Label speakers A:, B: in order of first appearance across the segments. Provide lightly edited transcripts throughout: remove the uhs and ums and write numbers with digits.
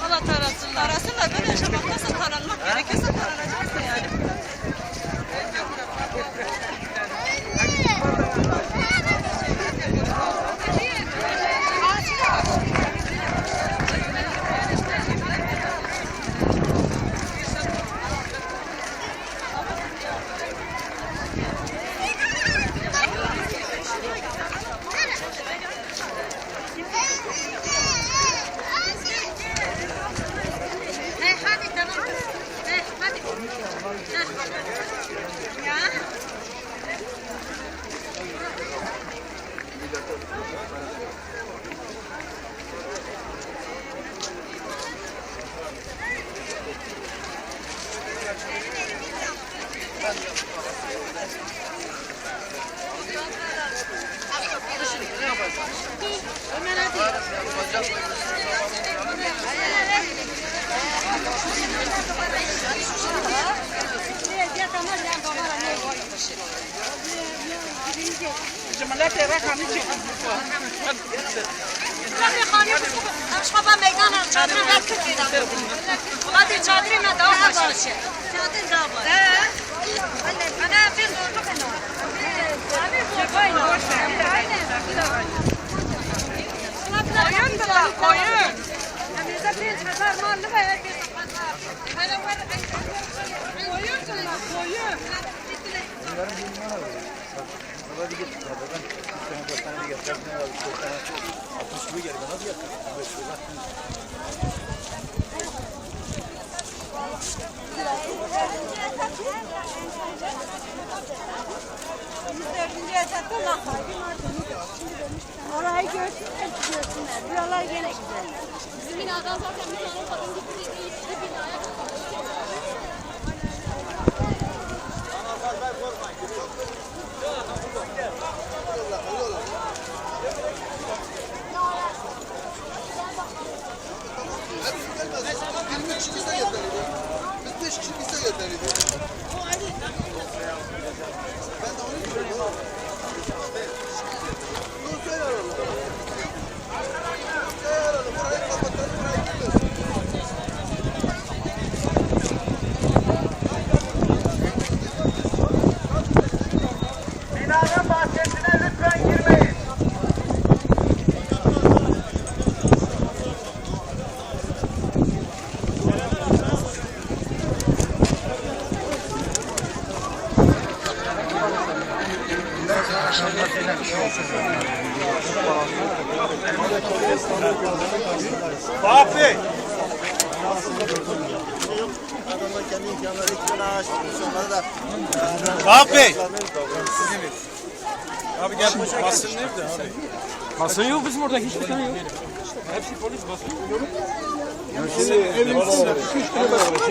A: Valla tarasınlar. Tarasınlar böyle yaşamaktaysa taranmak gerekirse taranacaksın yani. Aşkaba meydana çadırı ver Türkiye'den. Hadi çadırına daha başlasın. Çadır daha var. Ana biz olduk ana. Koyun da koyun. Bize 5,000 mallı ve herkese pazar. Koyun da koyun.
B: Hadi git. Ben 3 tane 4 tane getirdim. 4 tane 60 kilo geldi. Nasıl yaptın? 5 kilo.
C: Orayı görsünler, görsünler. Buralar gene güzel.
D: Bizim binadan zaten bir tane kadın gitti, işte binaya kapattı.
E: Biz 5 kişi bize gönderildi. Ben de onu görüyorum. Dur söyle oğlum. Söyle oğlum. Burayı kapatalım. Burayı gidiyoruz.
F: Binanın bahçesine lütfen girmeyin. Vahap Bey.
E: Adamlar kendi imkanları ikna açtı. Sonra da
F: Vahap Bey. Abi gel. Basın nerede abi?
G: Basın yok bizim orada hiçbir tane yok. Hepsi polis basın.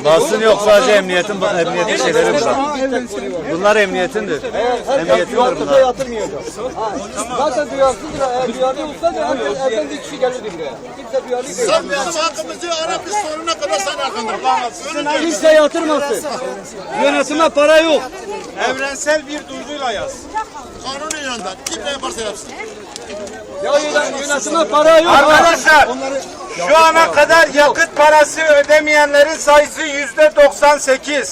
B: Basın yok, sadece emniyetin şeyleri bunlar. Bunlar emniyetindir. Emniyetindir bunlar.
G: Zaten duyarsızdır. Eğer duyarlı olsa da evden bir kişi gelirdi buraya. Kimse duyarlı değil.
E: sen bizim hakkımızı ara biz sonuna kadar sen arkanda.
G: Kimse yatırmasın. Yönetime para yok.
F: Evrensel bir duyguyla yaz.
E: Kanuni yönden. Kim ne yaparsa yapsın.
G: Ya yönetime para yok.
F: Arkadaşlar şu ana kadar yakıt parası ödemeyenlerin sayısı %98.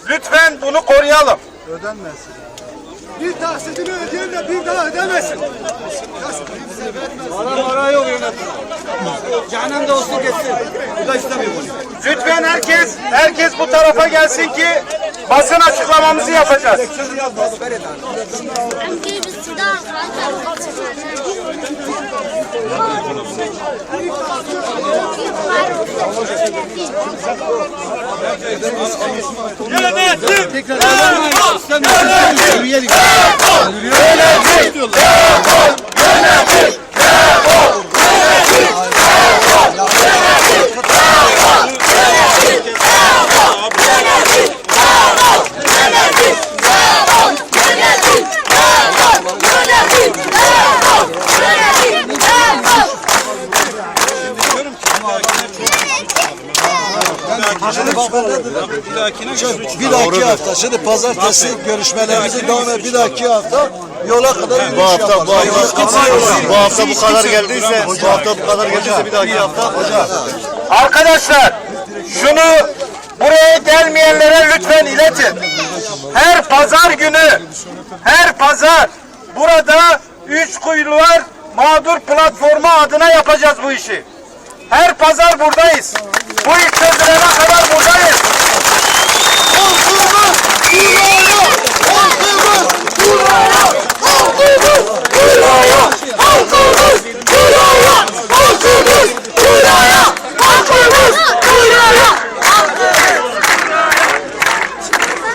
F: Lütfen bunu koruyalım.
E: Ödenmesin.
G: Bir taksidini ödeyen de bir daha ödemesin. Para yok yönetime. Cehennemde olsun geçsin. Bu da istemiyor bunu.
F: Lütfen herkes bu tarafa gelsin ki basın açıklamamızı yapacağız.
D: Yönetim!
H: Bir dahaki hafta. Şimdi pazartesi görüşmelerimizi devam et. Bir dahaki hafta yola kadar yürüyüş yapalım.
B: Bu hafta bu kadar geldiyse, bir dahaki hafta
F: Arkadaşlar şunu buraya gelmeyenlere lütfen iletin. Her pazar günü, her pazar burada Üçkuyulular Mağdur Platformu adına yapacağız bu işi. Her pazar buradayız. Bu iş çözülene kadar buradayız.